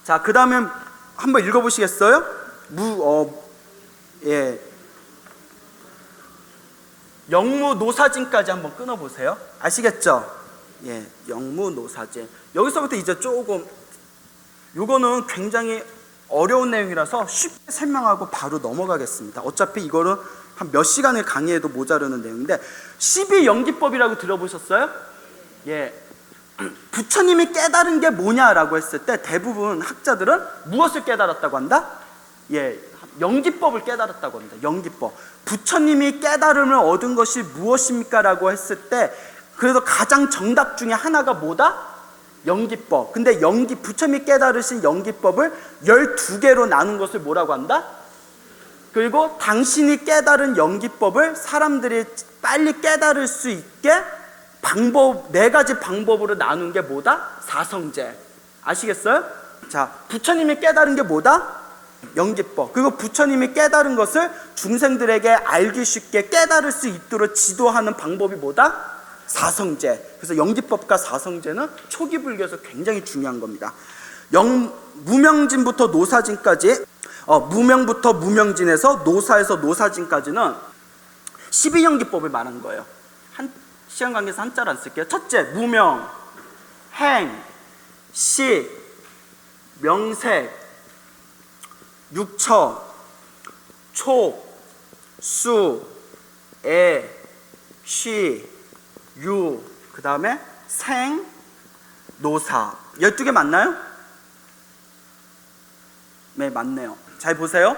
자, 그 다음에 한번 읽어보시겠어요? 영무노사진까지 한번 끊어보세요. 아시겠죠? 예, 영무노사진. 여기서부터 이제 조금, 요거는 굉장히 어려운 내용이라서 쉽게 설명하고 바로 넘어가겠습니다. 어차피 이거는 한 몇 시간을 강의해도 모자르는 내용인데, 12연기법이라고 들어보셨어요? 예. 부처님이 깨달은 게 뭐냐라고 했을 때 대부분 학자들은 무엇을 깨달았다고 한다? 예, 연기법을 깨달았다고 합니다. 연기법. 부처님이 깨달음을 얻은 것이 무엇입니까? 라고 했을 때 그래도 가장 정답 중에 하나가 뭐다? 연기법. 근데 부처님이 깨달으신 연기법을 12개로 나눈 것을 뭐라고 한다? 그리고 당신이 깨달은 연기법을 사람들이 빨리 깨달을 수 있게 방법, 4가지 방법으로 나눈 게 뭐다? 사성제. 아시겠어요? 자, 부처님이 깨달은 게 뭐다? 연기법. 그리고 부처님이 깨달은 것을 중생들에게 알기 쉽게 깨달을 수 있도록 지도하는 방법이 뭐다? 사성제. 그래서 연기법과 사성제는 초기 불교에서 굉장히 중요한 겁니다. 무명진부터 노사진까지, 무명부터 무명진에서 노사에서 노사진까지는 12연기법을 말하는 거예요. 시간 관계에서 한자를 안 쓸게요. 첫째, 무명, 행, 식, 명색, 육처, 촉, 수, 애, 쉬, 유, 그 다음에 생, 노사. 12개 맞나요? 네, 맞네요. 잘 보세요.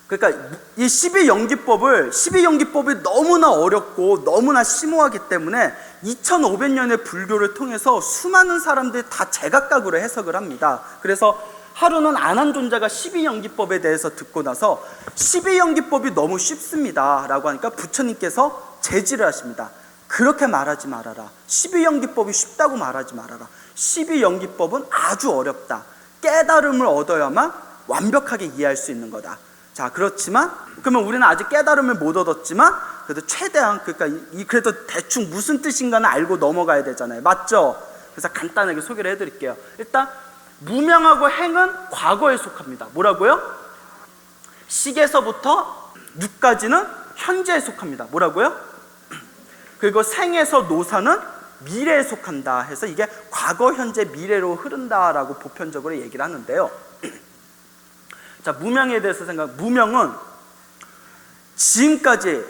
그러니까 이 12연기법이 너무나 어렵고 너무나 심오하기 때문에 2500년의 불교를 통해서 수많은 사람들이 다 제각각으로 해석을 합니다. 그래서 하루는 안한존자가 12연기법에 대해서 듣고 나서 12연기법이 너무 쉽습니다 라고 하니까 부처님께서 제지를 하십니다. 그렇게 말하지 말아라. 12연기법이 쉽다고 말하지 말아라. 12연기법은 아주 어렵다. 깨달음을 얻어야만 완벽하게 이해할 수 있는 거다. 자, 그렇지만 그러면 우리는 아직 깨달음을 못 얻었지만 그래도 최대한, 그러니까 그래도 대충 무슨 뜻인가는 알고 넘어가야 되잖아요. 맞죠? 그래서 간단하게 소개를 해드릴게요. 일단 무명하고 행은 과거에 속합니다. 뭐라고요? 식에서부터 육까지는 현재에 속합니다. 뭐라고요? 그리고 생에서 노사는 미래에 속한다 해서 이게 과거, 현재, 미래로 흐른다라고 보편적으로 얘기를 하는데요. 자, 무명에 대해서 무명은 지금까지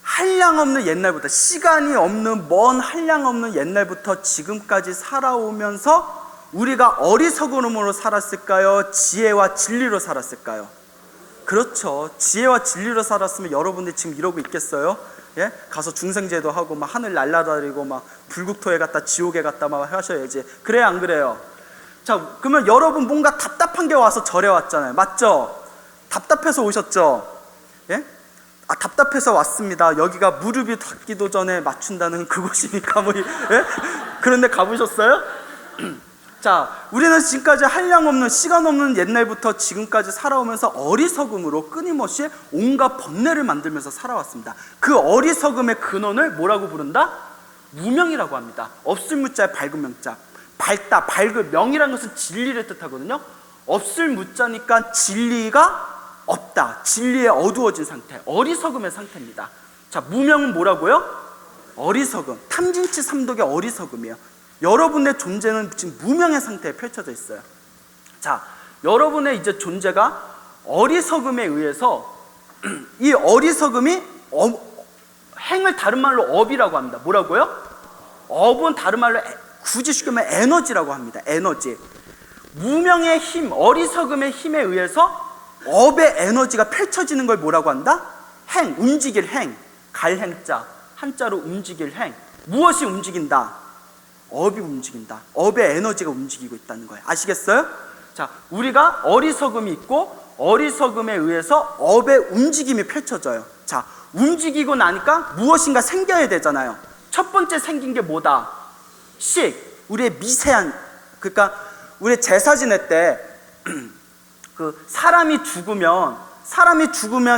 한량없는 옛날부터, 시간이 없는 먼 한량없는 옛날부터 지금까지 살아오면서 우리가 어리석음으로 살았을까요? 지혜와 진리로 살았을까요? 그렇죠. 지혜와 진리로 살았으면 여러분들이 지금 이러고 있겠어요? 예? 가서 중생제도 하고 막 하늘 날라다니고 막 불국토에 갔다 지옥에 갔다 막 하셔야지. 그래요, 안 그래요? 자, 그러면 여러분 뭔가 답답한 게 와서 절에 왔잖아요. 맞죠? 답답해서 오셨죠? 예? 답답해서 왔습니다. 여기가 무릎이 닿기도 전에 맞춘다는 그곳이니까 뭐, 예? 그런데 가보셨어요? 자, 우리는 지금까지 한량 없는, 시간 없는 옛날부터 지금까지 살아오면서 어리석음으로 끊임없이 온갖 번뇌를 만들면서 살아왔습니다. 그 어리석음의 근원을 뭐라고 부른다? 무명이라고 합니다. 없을 무자에 밝은 명자. 밝다, 밝을, 명이라는 것은 진리를 뜻하거든요. 없을 무자니까 진리가 없다, 진리에 어두워진 상태, 어리석음의 상태입니다. 자, 무명은 뭐라고요? 어리석음, 탐진치 삼독의 어리석음이에요. 여러분의 존재는 지금 무명의 상태에 펼쳐져 있어요. 자, 여러분의 이제 존재가 어리석음에 의해서 이 어리석음이 행을 다른 말로 업이라고 합니다. 뭐라고요? 업은 다른 말로 굳이 쉽게 말하면 에너지라고 합니다. 에너지. 무명의 힘, 어리석음의 힘에 의해서 업의 에너지가 펼쳐지는 걸 뭐라고 한다? 행, 움직일 행. 갈행자, 한자로 움직일 행. 무엇이 움직인다? 업이 움직인다. 업의 에너지가 움직이고 있다는 거예요. 아시겠어요? 자, 우리가 어리석음이 있고 어리석음에 의해서 업의 움직임이 펼쳐져요. 자, 움직이고 나니까 무엇인가 생겨야 되잖아요. 첫 번째 생긴 게 뭐다? 식, 우리의 미세한, 그러니까 우리 제사 지낼 때 사람이 죽으면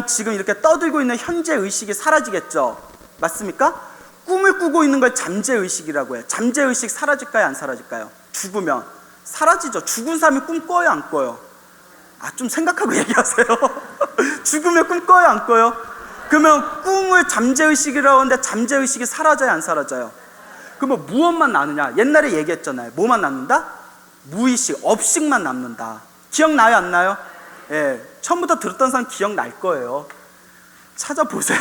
지금 이렇게 떠들고 있는 현재 의식이 사라지겠죠. 맞습니까? 꿈을 꾸고 있는 걸 잠재의식이라고 해요. 잠재의식 사라질까요? 안 사라질까요? 죽으면 사라지죠. 죽은 사람이 꿈 꿔요? 안 꿔요? 좀 생각하고 얘기하세요. 죽으면 꿈 꿔요? 안 꿔요? 그러면 꿈을 잠재의식이라고 하는데 잠재의식이 사라져요? 안 사라져요? 그러면 무엇만 나느냐? 옛날에 얘기했잖아요. 뭐만 남는다? 무의식, 업식만 남는다. 기억나요? 안 나요? 예, 처음부터 들었던 사람 기억날 거예요. 찾아보세요.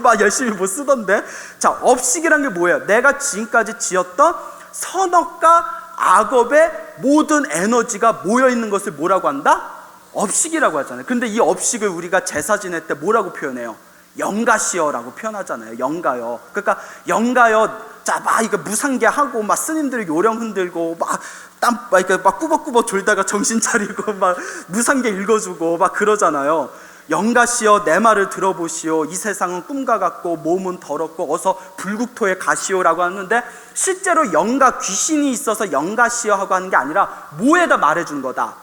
막 열심히 못 쓰던데. 자, 업식이란 게 뭐예요? 내가 지금까지 지었던 선악과 악업의 모든 에너지가 모여있는 것을 뭐라고 한다? 업식이라고 하잖아요. 근데 이 업식을 우리가 제사 지낼 때 뭐라고 표현해요? 영가시여라고 표현하잖아요. 영가여. 그러니까 영가여. 자, 막 이거 무상계 하고 막 스님들이 요령 흔들고 막 꾸벅꾸벅 졸다가 정신 차리고 막 무상계 읽어주고 막 그러잖아요. 영가시여 내 말을 들어보시오. 이 세상은 꿈과 같고 몸은 더럽고 어서 불국토에 가시오라고 하는데 실제로 영가 귀신이 있어서 영가시여 하고 하는 게 아니라 뭐에다 말해준 거다?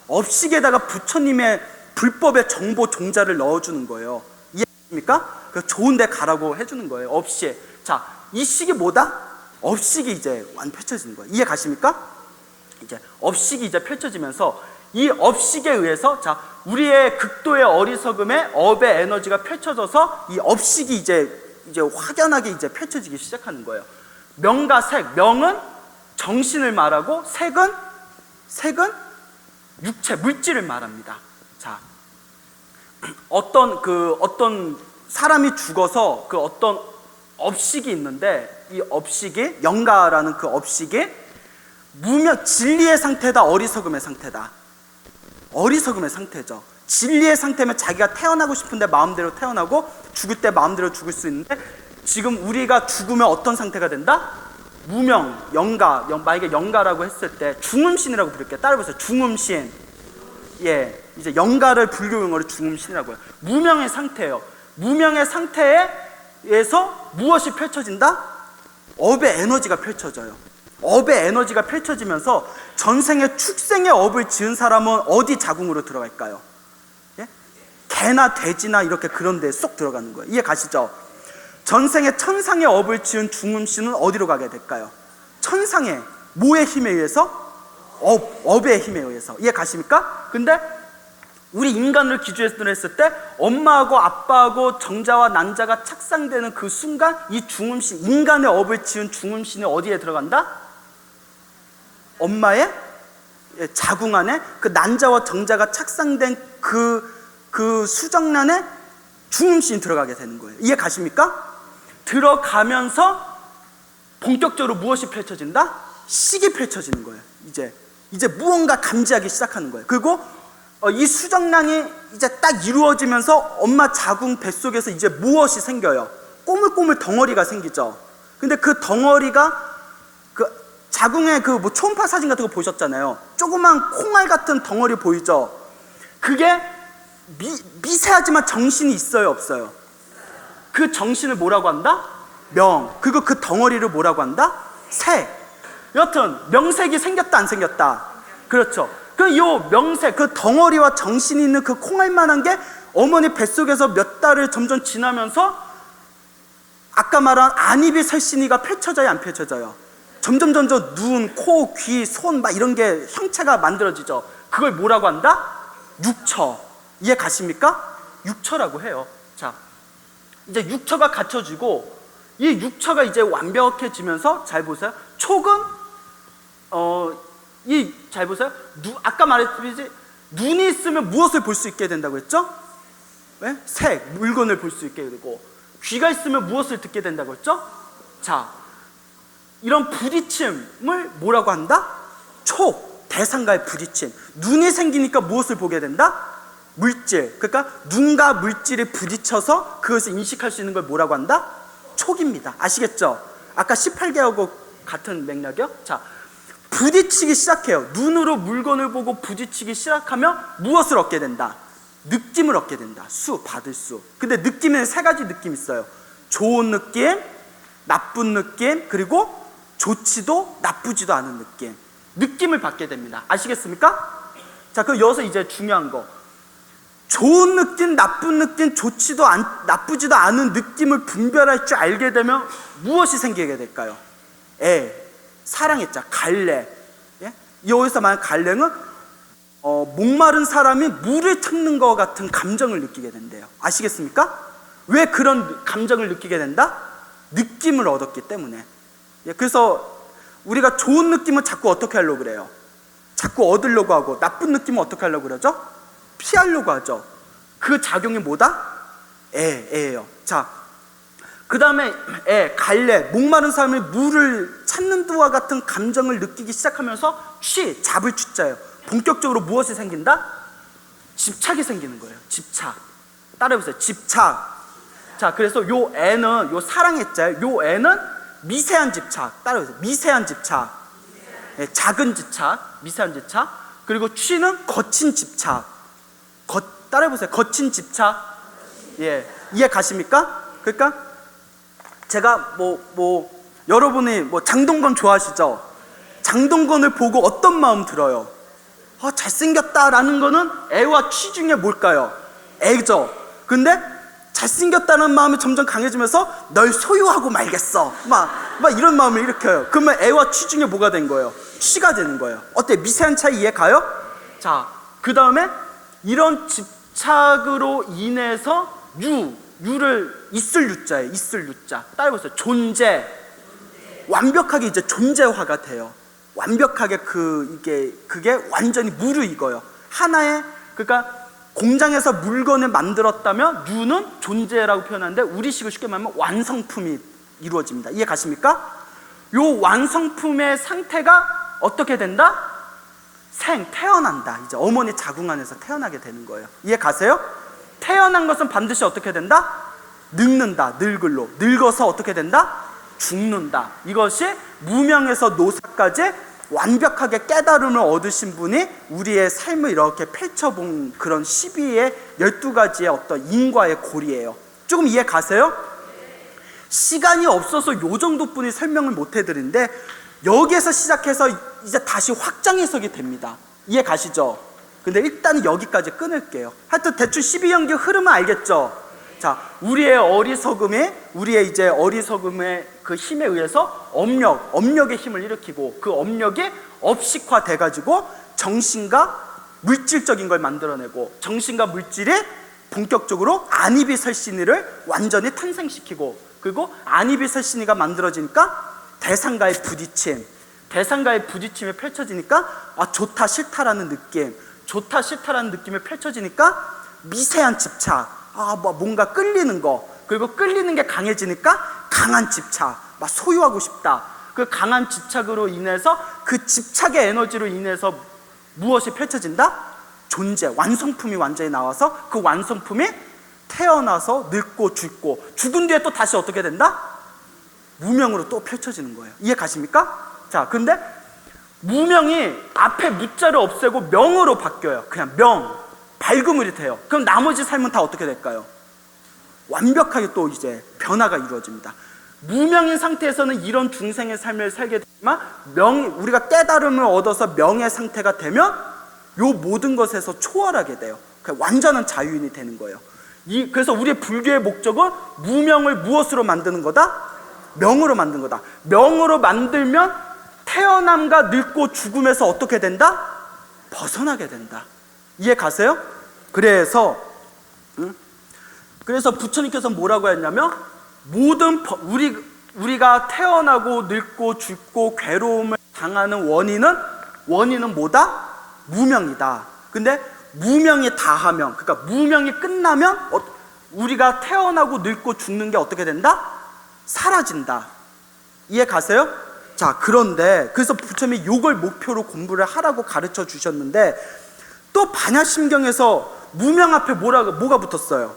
업식에다가 부처님의 불법의 정보 종자를 넣어주는 거예요. 이해입니까? 좋은 데 가라고 해주는 거예요. 업식. 자, 이 식이 뭐다? 업식이 이제 완 펼쳐지는 거예요. 이해 가십니까? 이제 업식이 이제 펼쳐지면서 이 업식에 의해서 자, 우리의 극도의 어리석음에 업의 에너지가 펼쳐져서 이 업식이 이제 확연하게 이제 펼쳐지기 시작하는 거예요. 명과 색, 명은 정신을 말하고 색은 육체, 물질을 말합니다. 자, 어떤 사람이 죽어서 그 어떤 업식이 있는데 이 업식이 영가라는 그 업식이 진리의 상태다, 어리석음의 상태다. 어리석음의 상태죠. 진리의 상태면 자기가 태어나고 싶은데 마음대로 태어나고 죽을 때 마음대로 죽을 수 있는데 지금 우리가 죽으면 어떤 상태가 된다? 무명, 영가, 만약에 영가라고 했을 때 중음신이라고 부를게요. 따라해보세요. 중음신. 예, 이제 영가를 불교 용어로 중음신이라고 해요. 무명의 상태예요. 무명의 상태에서 무엇이 펼쳐진다? 업의 에너지가 펼쳐져요. 업의 에너지가 펼쳐지면서 전생에 축생의 업을 지은 사람은 어디 자궁으로 들어갈까요? 예? 개나 돼지나 이렇게 그런 데에 쏙 들어가는 거예요. 이해 가시죠? 전생에 천상의 업을 지은 중음신은 어디로 가게 될까요? 천상의 뭐의 힘에 의해서? 업의 힘에 의해서. 이해 가십니까? 근데 우리 인간을 기준으로 했을 때 엄마하고 아빠하고 정자와 난자가 착상되는 그 순간 이 중음신, 인간의 업을 지은 중음신이 어디에 들어간다? 엄마의 자궁 안에 그 난자와 정자가 착상된 그 수정란에 중음신이 들어가게 되는 거예요. 이해 가십니까? 들어가면서 본격적으로 무엇이 펼쳐진다? 식이 펼쳐지는 거예요. 이제 무언가 감지하기 시작하는 거예요. 그리고 이 수정란이 이제 딱 이루어지면서 엄마 자궁 뱃속에서 이제 무엇이 생겨요? 꼬물꼬물 덩어리가 생기죠. 근데 그 덩어리가 자궁에 초음파 사진 같은 거 보셨잖아요. 조그만 콩알 같은 덩어리 보이죠? 그게 미세하지만 정신이 있어요, 없어요? 그 정신을 뭐라고 한다? 명. 그리고 그 덩어리를 뭐라고 한다? 색. 여튼 명색이 생겼다, 안 생겼다? 그렇죠. 요 명색, 그 덩어리와 정신이 있는 그 콩알만한 게 어머니 뱃속에서 몇 달을 점점 지나면서 아까 말한 안입이 설신이가 펼쳐져요, 안 펼쳐져요? 점점 눈, 코, 귀, 손 막 이런 게 형체가 만들어지죠. 그걸 뭐라고 한다? 육처. 이해 가십니까? 육처라고 해요. 자, 이제 육처가 갖춰지고 이 육처가 이제 완벽해지면서 잘 보세요. 촉은 잘 보세요. 아까 말했듯이 눈이 있으면 무엇을 볼 수 있게 된다고 했죠? 네? 색, 물건을 볼 수 있게 되고 귀가 있으면 무엇을 듣게 된다고 했죠? 자, 이런 부딪힘을 뭐라고 한다? 촉, 대상과의 부딪힘. 눈이 생기니까 무엇을 보게 된다? 물질. 그러니까 눈과 물질이 부딪혀서 그것을 인식할 수 있는 걸 뭐라고 한다? 촉입니다. 아시겠죠? 아까 18개하고 같은 맥락이요? 자, 부딪히기 시작해요. 눈으로 물건을 보고 부딪히기 시작하면 무엇을 얻게 된다? 느낌을 얻게 된다. 받을 수. 근데 느낌에는 세 가지 느낌이 있어요. 좋은 느낌, 나쁜 느낌, 그리고 좋지도 나쁘지도 않은 느낌. 느낌을 받게 됩니다. 아시겠습니까? 자, 그럼 여기서 이제 중요한 거. 좋은 느낌, 나쁜 느낌, 나쁘지도 않은 느낌을 분별할 줄 알게 되면 무엇이 생기게 될까요? 사랑의 자, 갈래. 예? 여기서 말하는 갈래는 목마른 사람이 물을 찾는 것 같은 감정을 느끼게 된대요. 아시겠습니까? 왜 그런 감정을 느끼게 된다? 느낌을 얻었기 때문에. 예, 그래서 우리가 좋은 느낌은 자꾸 어떻게 하려고 그래요? 자꾸 얻으려고 하고, 나쁜 느낌은 어떻게 하려고 그러죠? 피하려고 하죠. 그 작용이 뭐다? 애예요. 자, 그 다음에 갈래, 목마른 사람이 물을 찾는 듯과 같은 감정을 느끼기 시작하면서 잡을 취자예요. 본격적으로 무엇이 생긴다? 집착이 생기는 거예요. 집착. 따라해보세요. 집착. 자, 그래서 요 애는, 요 사랑의 자예요. 요 애는 미세한 집착. 따라해보세요. 미세한 집착. 작은 집착, 미세한 집착. 그리고 취는 거친 집착. 따라해보세요. 거친 집착. 예, 이해 가십니까? 그러니까 제가 여러분이 장동건 좋아하시죠? 장동건을 보고 어떤 마음 들어요? 잘생겼다라는 거는 애와 취 중에 뭘까요? 애죠. 근데 잘생겼다는 마음이 점점 강해지면서 널 소유하고 말겠어. 막 이런 마음을 일으켜요. 그러면 애와 취 중에 뭐가 된 거예요? 취가 되는 거예요. 어때? 미세한 차이 이해 가요? 자, 그 다음에 이런 집착으로 인해서 유를 있을 유자예요. 있을 유자. 따라해보세요. 존재. 완벽하게 이제 존재화가 돼요. 완벽하게 그게 완전히 무르익어요. 하나의, 그러니까 공장에서 물건을 만들었다면 유는 존재라고 표현하는데 우리식으로 쉽게 말하면 완성품이 이루어집니다. 이해 가십니까? 요 완성품의 상태가 어떻게 된다? 태어난다. 이제 어머니 자궁 안에서 태어나게 되는 거예요. 이해 가세요? 태어난 것은 반드시 어떻게 된다? 늙는다. 늙어서 어떻게 된다? 죽는다. 이것이 무명에서 노사까지 완벽하게 깨달음을 얻으신 분이 우리의 삶을 이렇게 펼쳐본 그런 12의 12가지의 어떤 인과의 고리예요. 조금 이해 가세요? 시간이 없어서 요 정도뿐이 설명을 못 해드리는데 여기에서 시작해서 이제 다시 확장 해석이 됩니다. 이해 가시죠? 근데 일단 여기까지 끊을게요. 하여튼 대충 12연기 흐름은 알겠죠? 자, 우리의 어리석음의 그 힘에 의해서 업력의 힘을 일으키고 그 업력이 업식화 돼가지고 정신과 물질적인 걸 만들어내고 정신과 물질이 본격적으로 아니비설신이를 완전히 탄생시키고 그리고 아니비설신이가 만들어지니까 대상과의 부딪힘이 펼쳐지니까 좋다 싫다라는 느낌이 펼쳐지니까 미세한 집착, 뭔가 끌리는 거, 그리고 끌리는 게 강해지니까 강한 집착, 막 소유하고 싶다. 그 강한 집착으로 인해서 그 집착의 에너지로 인해서 무엇이 펼쳐진다? 존재, 완성품이 완전히 나와서 그 완성품이 태어나서 늙고 죽은 뒤에 또 다시 어떻게 된다? 무명으로 또 펼쳐지는 거예요. 이해 가십니까? 자, 근데 무명이 앞에 무자를 없애고 명으로 바뀌어요. 그냥 발그물이 돼요. 그럼 나머지 삶은 다 어떻게 될까요? 완벽하게 또 이제 변화가 이루어집니다. 무명인 상태에서는 이런 중생의 삶을 살게 되지만 우리가 깨달음을 얻어서 명의 상태가 되면 요 모든 것에서 초월하게 돼요. 완전한 자유인이 되는 거예요. 그래서 우리의 불교의 목적은 무명을 무엇으로 만드는 거다? 명으로 만드는 거다. 명으로 만들면 태어남과 늙고 죽음에서 어떻게 된다? 벗어나게 된다. 이해 가세요? 그래서 부처님께서 뭐라고 했냐면 우리가 태어나고 늙고 죽고 괴로움을 당하는 원인은 뭐다? 무명이다. 근데 무명이 다하면, 그러니까 무명이 끝나면 우리가 태어나고 늙고 죽는 게 어떻게 된다? 사라진다. 이해 가세요? 자, 그런데 그래서 부처님이 요걸 목표로 공부를 하라고 가르쳐 주셨는데 또 반야심경에서 무명 앞에 뭐가 붙었어요?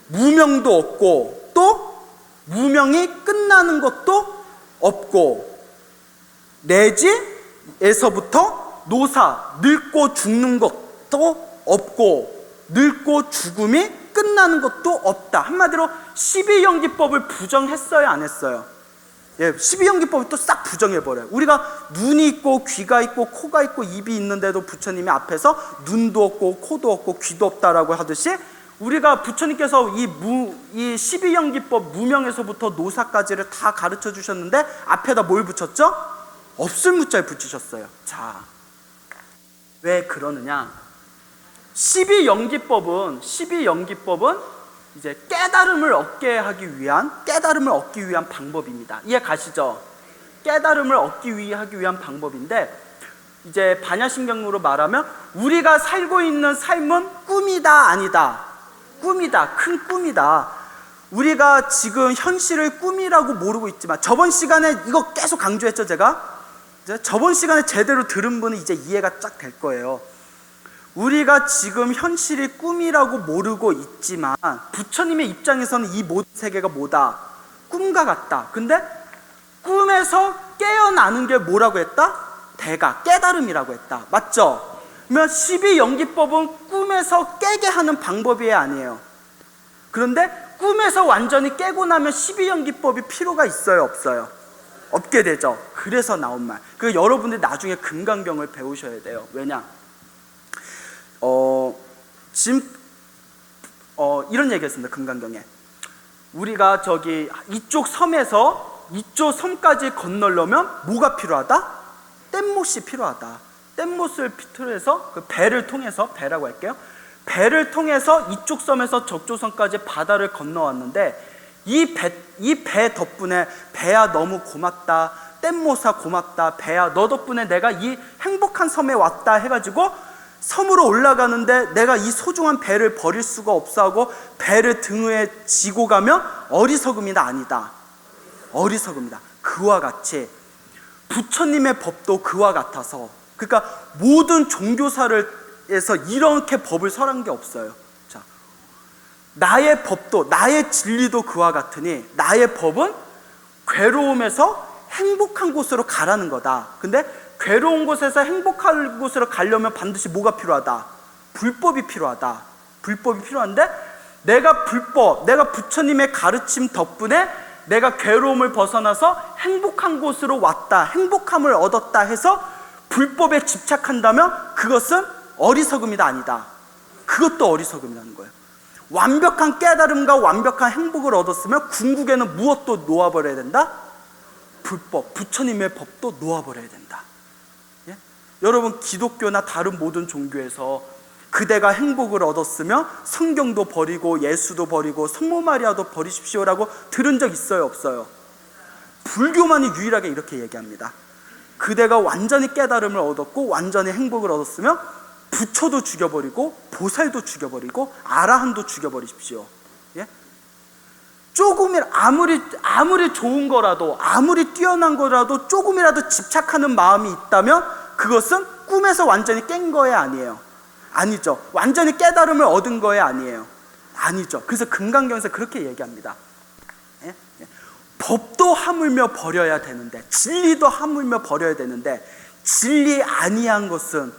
무명도 없고 또 무명이 끝나는 것도 없고 내지에서부터 노사, 늙고 죽는 것도 없고 늙고 죽음이 끝나는 것도 없다. 한마디로 12연기법을 부정했어요, 안 했어요? 예, 12연기법을 또 싹 부정해버려요. 우리가 눈이 있고 귀가 있고 코가 있고 입이 있는데도 부처님이 앞에서 눈도 없고 코도 없고 귀도 없다라고 하듯이, 우리가 부처님께서 이 12연기법 무명에서부터 노사까지를 다 가르쳐 주셨는데 앞에다 뭘 붙였죠? 없을 무자를 붙이셨어요. 자, 왜 그러느냐? 12연기법은 이제 깨달음을 얻기 위한 방법입니다. 이해 가시죠? 깨달음을 얻기 위한 방법인데, 이제 반야심경으로 말하면 우리가 살고 있는 삶은 꿈이다 아니다? 꿈이다. 큰 꿈이다. 우리가 지금 현실을 꿈이라고 모르고 있지만, 저번 시간에 이거 계속 강조했죠, 제가? 저번 시간에 제대로 들은 분은 이제 이해가 쫙 될 거예요. 우리가 지금 현실이 꿈이라고 모르고 있지만 부처님의 입장에서는 이 모든 세계가 뭐다? 꿈과 같다. 근데 꿈에서 깨어나는 게 뭐라고 했다? 대가, 깨달음이라고 했다. 맞죠? 그러면 12연기법은 꿈에서 깨게 하는 방법이 아니에요. 그런데 꿈에서 완전히 깨고 나면 12연기법이 필요가 있어요, 없어요? 없게 되죠. 그래서 나온 말. 그 여러분들이 나중에 금강경을 배우셔야 돼요. 왜냐? 지금 이런 얘기했습니다. 금강경에 우리가 저기 이쪽 섬에서 이쪽 섬까지 건너려면 뭐가 필요하다? 뗏못이 필요하다. 뗏못을 필요해서 그 배를 통해서, 배라고 할게요. 배를 통해서 이쪽 섬에서 저쪽 섬까지 바다를 건너왔는데, 이 배 덕분에 배야 너무 고맙다, 뗏못아 고맙다, 배야 너 덕분에 내가 이 행복한 섬에 왔다 해가지고 섬으로 올라가는데 내가 이 소중한 배를 버릴 수가 없어 하고 배를 등 위에 지고 가면 어리석음이다 아니다? 어리석음이다. 그와 같이 부처님의 법도 그와 같아서, 그러니까 모든 종교사에서 이렇게 법을 설한 게 없어요. 자, 나의 법도, 나의 진리도 그와 같으니 나의 법은 괴로움에서 행복한 곳으로 가라는 거다. 근데 괴로운 곳에서 행복한 곳으로 가려면 반드시 뭐가 필요하다? 불법이 필요하다. 불법이 필요한데, 내가 부처님의 가르침 덕분에 내가 괴로움을 벗어나서 행복한 곳으로 왔다, 행복함을 얻었다 해서 불법에 집착한다면 그것은 어리석음이다 아니다? 그것도 어리석음이라는 거예요. 완벽한 깨달음과 완벽한 행복을 얻었으면 궁극에는 무엇도 놓아버려야 된다? 불법, 부처님의 법도 놓아버려야 된다. 예? 여러분, 기독교나 다른 모든 종교에서 그대가 행복을 얻었으면 성경도 버리고 예수도 버리고 성모 마리아도 버리십시오라고 들은 적 있어요, 없어요? 불교만이 유일하게 이렇게 얘기합니다. 그대가 완전히 깨달음을 얻었고 완전히 행복을 얻었으면 부처도 죽여버리고 보살도 죽여버리고 아라한도 죽여버리십시오. 예? 조금이라 아무리 좋은 거라도, 아무리 뛰어난 거라도 조금이라도 집착하는 마음이 있다면 그것은 꿈에서 완전히 깬 거에 아니에요. 아니죠. 완전히 깨달음을 얻은 거에 아니에요. 아니죠. 그래서 금강경에서 그렇게 얘기합니다. 예? 예. 법도 하물며 버려야 되는데, 진리도 하물며 버려야 되는데 진리 아니한 것은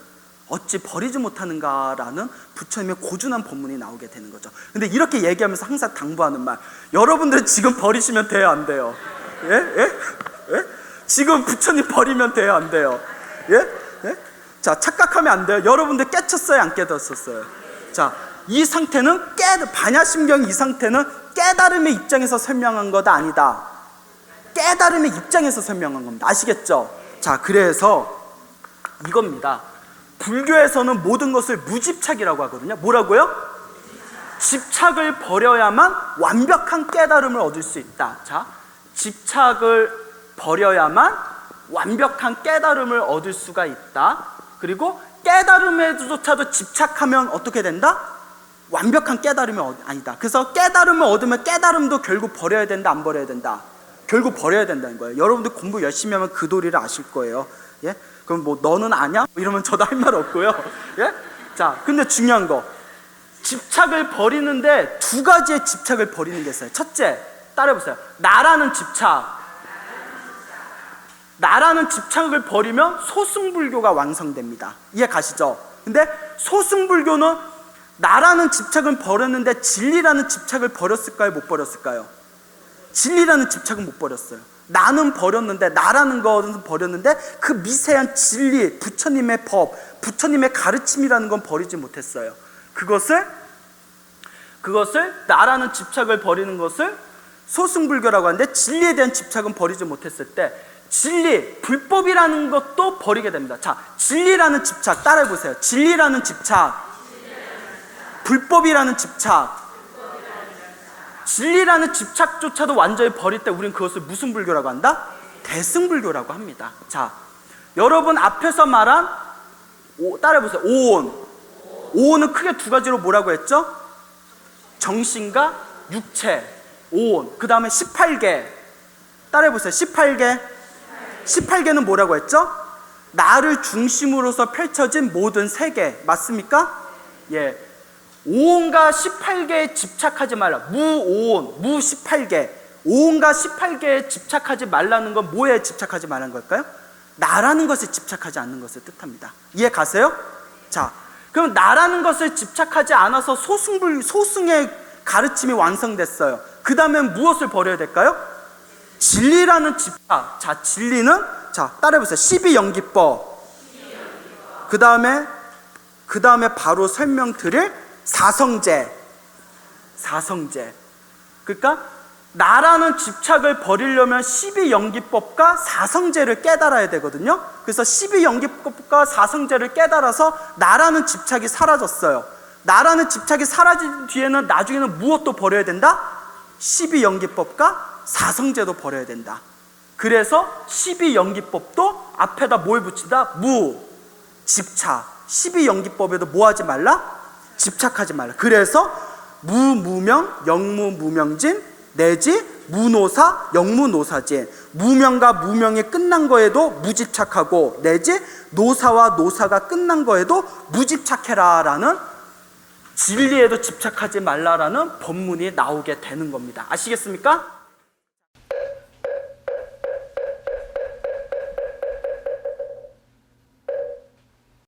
어찌 버리지 못하는가라는 부처님의 고준한 법문이 나오게 되는 거죠. 근데 이렇게 얘기하면서 항상 당부하는 말, 여러분들은 지금 버리시면 돼요, 안 돼요? 예? 예? 예? 지금 부처님 버리면 돼요, 안 돼요? 예? 예? 자, 착각하면 안 돼요. 여러분들 깨쳤어요, 안 깨닫었어요? 자, 이 상태는 반야심경, 이 상태는 깨달음의 입장에서 설명한 거다 아니다? 깨달음의 입장에서 설명한 겁니다. 아시겠죠? 자, 그래서 이겁니다. 불교에서는 모든 것을 무집착이라고 하거든요. 뭐라고요? 집착을 버려야만 완벽한 깨달음을 얻을 수 있다. 자, 집착을 버려야만 완벽한 깨달음을 얻을 수가 있다. 그리고 깨달음에조차도 집착하면 어떻게 된다? 완벽한 깨달음이 아니다. 그래서 깨달음을 얻으면 깨달음도 결국 버려야 된다, 안 버려야 된다? 결국 버려야 된다는 거예요. 여러분들 공부 열심히 하면 그 도리를 아실 거예요. 예? 그럼 뭐 너는 아냐? 이러면 저도 할 말 없고요. 예? 자, 근데 중요한 거, 집착을 버리는데 두 가지의 집착을 버리는 게 있어요. 첫째, 따라해보세요. 나라는 집착을 버리면 소승불교가 완성됩니다. 이해 가시죠? 근데 소승불교는 나라는 집착은 버렸는데 진리라는 집착을 버렸을까요, 못 버렸을까요? 진리라는 집착은 못 버렸어요. 나는 버렸는데, 나라는 것은 버렸는데 그 미세한 진리, 부처님의 법, 부처님의 가르침이라는 건 버리지 못했어요. 그것을 나라는 집착을 버리는 것을 소승불교라고 하는데, 진리에 대한 집착은 버리지 못했을 때 진리, 불법이라는 것도 버리게 됩니다. 자, 진리라는 집착 따라해 보세요. 진리라는 집착, 불법이라는 집착. 진리라는 집착조차도 완전히 버릴 때 우리는 그것을 무슨 불교라고 한다? 대승불교라고 합니다. 자, 여러분 앞에서 말한 따라해 보세요. 오온은 크게 두 가지로 뭐라고 했죠? 정신과 육체, 오온. 그 다음에 18개 따라해 보세요. 18개는 뭐라고 했죠? 나를 중심으로서 펼쳐진 모든 세계. 맞습니까? 예. 오온과 18개에 집착하지 말라. 무오온, 무 18개. 오온과 18개에 집착하지 말라는 건 뭐에 집착하지 말라는 걸까요? 나라는 것에 집착하지 않는 것을 뜻합니다. 이해 가세요? 자, 그럼 나라는 것을 집착하지 않아서 소승의 가르침이 완성됐어요. 그 다음엔 무엇을 버려야 될까요? 진리라는 집착. 자, 진리는, 자, 따라해보세요. 12연기법. 그 다음에 바로 설명드릴 사성제. 그러니까 나라는 집착을 버리려면 12연기법과 사성제를 깨달아야 되거든요. 그래서 12연기법과 사성제를 깨달아서 나라는 집착이 사라졌어요. 나라는 집착이 사라진 뒤에는 나중에는 무엇도 버려야 된다? 12연기법과 사성제도 버려야 된다. 그래서 12연기법도 앞에다 뭘 붙인다? 무, 집착. 12연기법에도 뭐 하지 말라? 집착하지 말라. 그래서 무무명, 영무무명진 내지 무노사, 영무노사진. 무명과 무명이 끝난 거에도 무집착하고 내지 노사와 노사가 끝난 거에도 무집착해라 라는, 진리에도 집착하지 말라라는 법문이 나오게 되는 겁니다. 아시겠습니까?